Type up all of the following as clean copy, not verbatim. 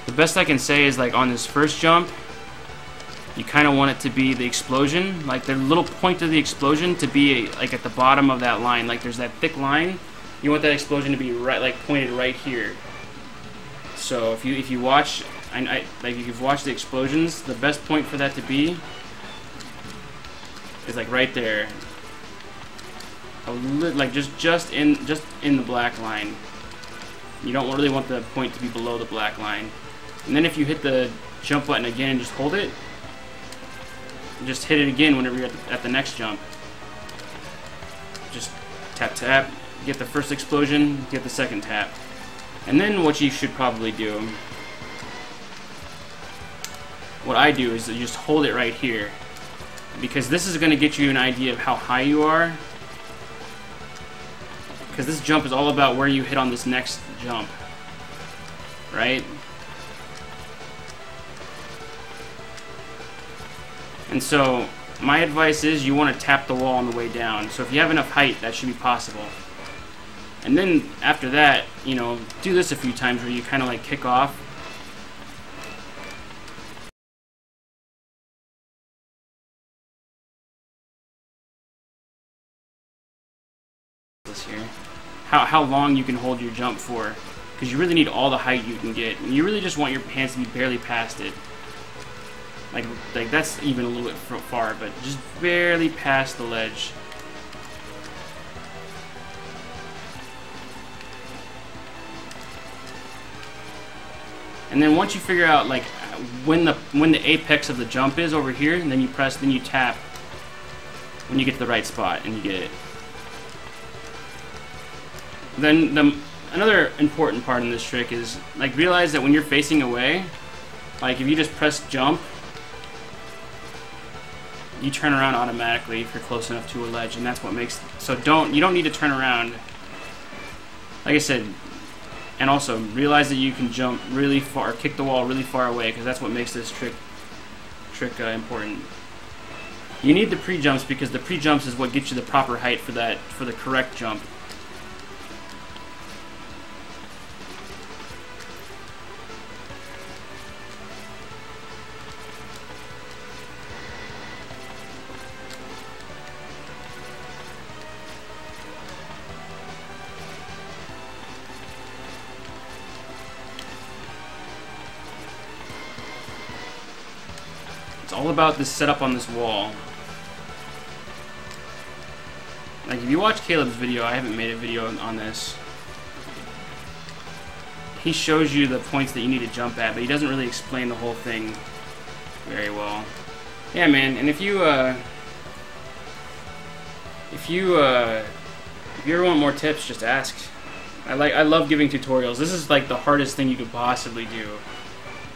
The best I can say is, like, on this first jump, you kind of want it to be the explosion, like the little point of the explosion to be like at the bottom of that line. Like there's that thick line, you want that explosion to be right, like pointed right here. So if you watch, like if you've watched the explosions, the best point for that to be is like right there, like just in the black line. You don't really want the point to be below the black line. And then if you hit the jump button again and just hold it, just hit it again whenever you're at the next jump. Just tap tap, get the first explosion, get the second tap. And then what you should probably do, what I do is just hold it right here, because this is going to get you an idea of how high you are, because this jump is all about where you hit on this next jump, right? And so, my advice is you want to tap the wall on the way down. So if you have enough height, that should be possible. And then, after that, you know, do this a few times where you kind of like kick off. This here. How long you can hold your jump for. Because you really need all the height you can get. And you really just want your hands to be barely past it. Like that's even a little bit far, but just barely past the ledge. And then once you figure out like when the apex of the jump is over here, and then you press, then you tap when you get to the right spot and you get it. Then another important part in this trick is like realize that when you're facing away, like if you just press jump, you turn around automatically if you're close enough to a ledge, and that's what makes, so you don't need to turn around, like I said. And also realize that you can jump really far, kick the wall really far away, because that's what makes this trick important. You need the pre-jumps, because the pre-jumps is what gets you the proper height for the correct jump. It's all about this setup on this wall. Like if you watch Caleb's video, I haven't made a video on this. He shows you the points that you need to jump at, but he doesn't really explain the whole thing very well. Yeah, man. And if you ever want more tips, just ask. I love giving tutorials. This is like the hardest thing you could possibly do.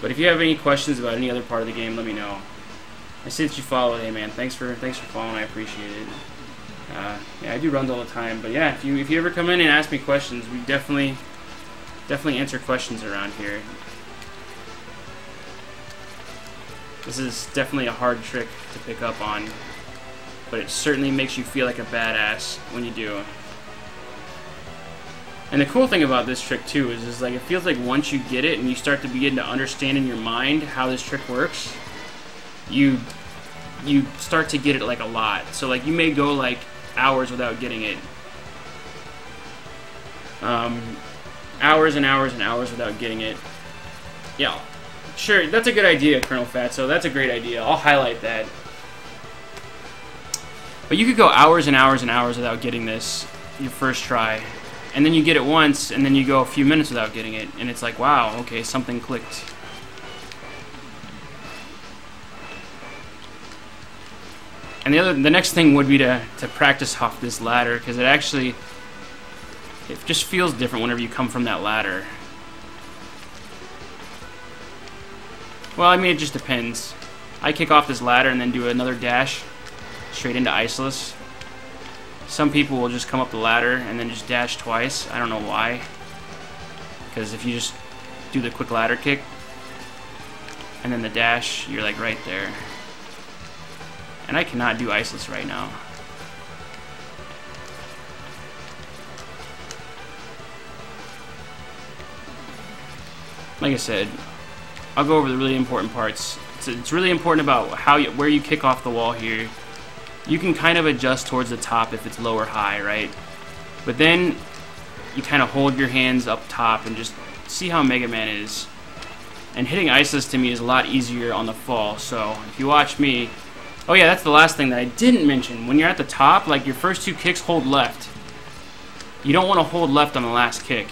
But if you have any questions about any other part of the game, let me know. I see that you followed. Hey man, thanks for following. I appreciate it. Yeah, I do runs all the time, but yeah, if you ever come in and ask me questions, we definitely answer questions around here. This is definitely a hard trick to pick up on, but it certainly makes you feel like a badass when you do. And the cool thing about this trick too is like it feels like once you get it and you start to begin to understand in your mind how this trick works, you start to get it like a lot. So like you may go like hours without getting it. Hours and hours and hours without getting it. Yeah, sure, that's a good idea, Colonel Fatso. That's a great idea. I'll highlight that. But you could go hours and hours and hours without getting this your first try. And then you get it once, and then you go a few minutes without getting it, and it's like, wow, okay, something clicked. And the next thing would be to practice off this ladder, because it just feels different whenever you come from that ladder. Well, I mean, it just depends. I kick off this ladder and then do another dash straight into Iceless. Some people will just come up the ladder and then just dash twice. I don't know why. Because if you just do the quick ladder kick and then the dash, you're like right there. And I cannot do Iceless right now. like I said, I'll go over the really important parts. It's really important about where you kick off the wall here. You can kind of adjust towards the top if it's low or high, right? But then you kind of hold your hands up top and just see how Mega Man is. And hitting Iceless to me is a lot easier on the fall. So if you watch me, oh yeah, that's the last thing that I didn't mention. When you're at the top, like your first 2 kicks, hold left. You don't want to hold left on the last kick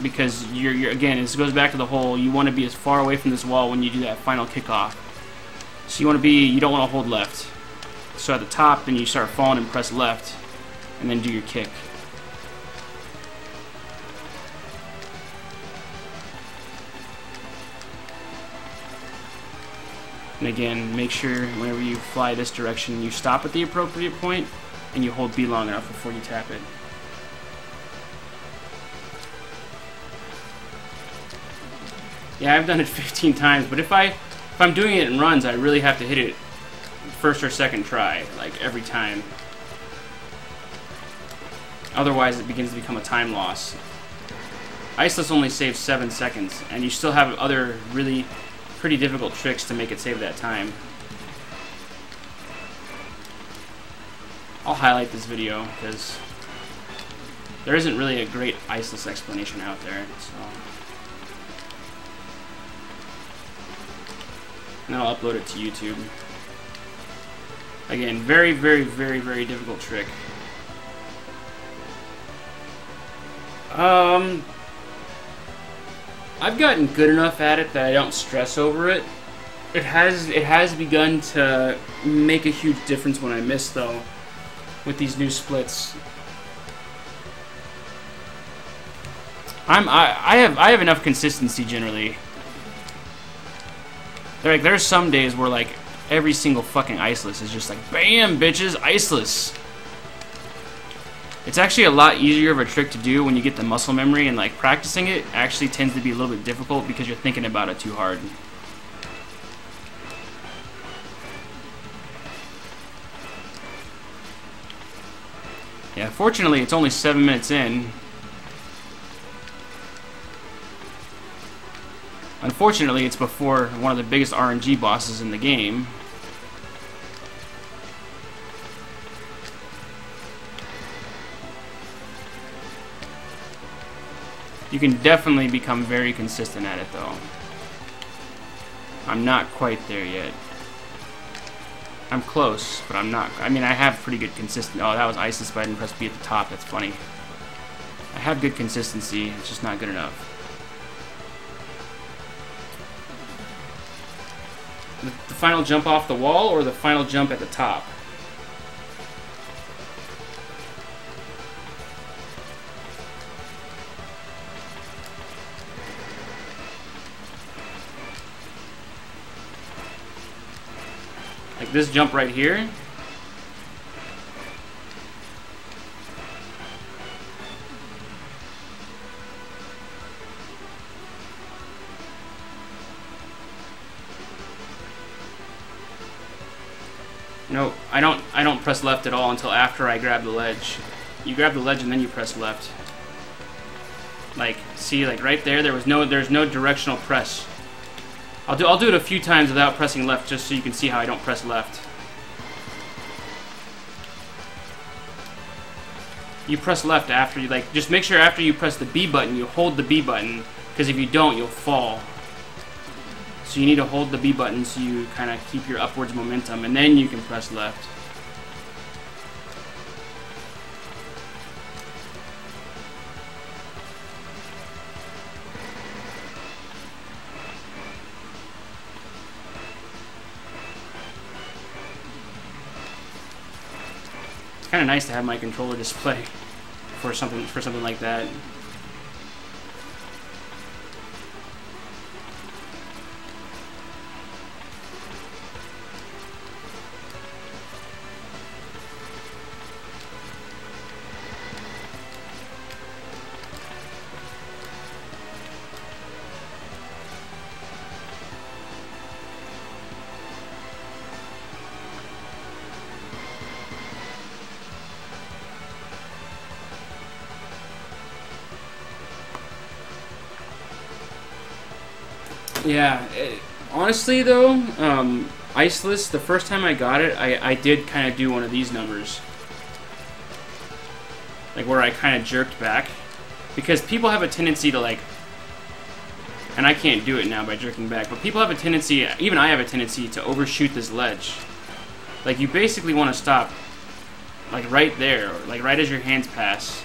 because you're again, this goes back to the whole, you want to be as far away from this wall when you do that final kickoff. So you don't want to hold left. So at the top, then you start falling and press left, and then do your kick. And again, make sure whenever you fly this direction, you stop at the appropriate point, and you hold B long enough before you tap it. Yeah, I've done it 15 times, but if I'm doing it in runs, I really have to hit it first or second try, like every time. Otherwise, it begins to become a time loss. Iceless only saves 7 seconds, and you still have other really pretty difficult tricks to make it save that time. I'll highlight this video because there isn't really a great Iceless explanation out there. So. And I'll upload it to YouTube. Again, very, very, very, very difficult trick. I've gotten good enough at it that I don't stress over it. It has begun to make a huge difference when I miss, though, with these new splits. I have enough consistency generally. There's some days where like every single fucking Iceless is just like, bam, bitches, Iceless. It's actually a lot easier of a trick to do when you get the muscle memory, and like practicing it actually tends to be a little bit difficult because you're thinking about it too hard. Yeah, fortunately it's only 7 minutes in. Unfortunately, it's before one of the biggest RNG bosses in the game. You can definitely become very consistent at it, though. I'm not quite there yet. I'm close, but I'm not. I mean, I have pretty good consistency. Oh, that was Iceless, but I didn't press B at the top. That's funny. I have good consistency. It's just not good enough. The final jump off the wall or the final jump at the top? Like this jump right here. No, I don't press left at all until after I grab the ledge. You grab the ledge and then you press left. Like, see, like right there, there's no directional press. I'll do it a few times without pressing left just so you can see how I don't press left. You press left after you, like, just make sure after you press the B button, you hold the B button, because if you don't, you'll fall. So you need to hold the B button so you kind of keep your upwards momentum, and then you can press left. It's kind of nice to have my controller display for something like that. Yeah. Honestly, though, Iceless, the first time I got it, I did kind of do one of these numbers. Like, where I kind of jerked back. Because people have a tendency to, like... And I can't do it now by jerking back, but people have a tendency, even I have a tendency, to overshoot this ledge. Like, you basically want to stop, like, right there, or, like, right as your hands pass.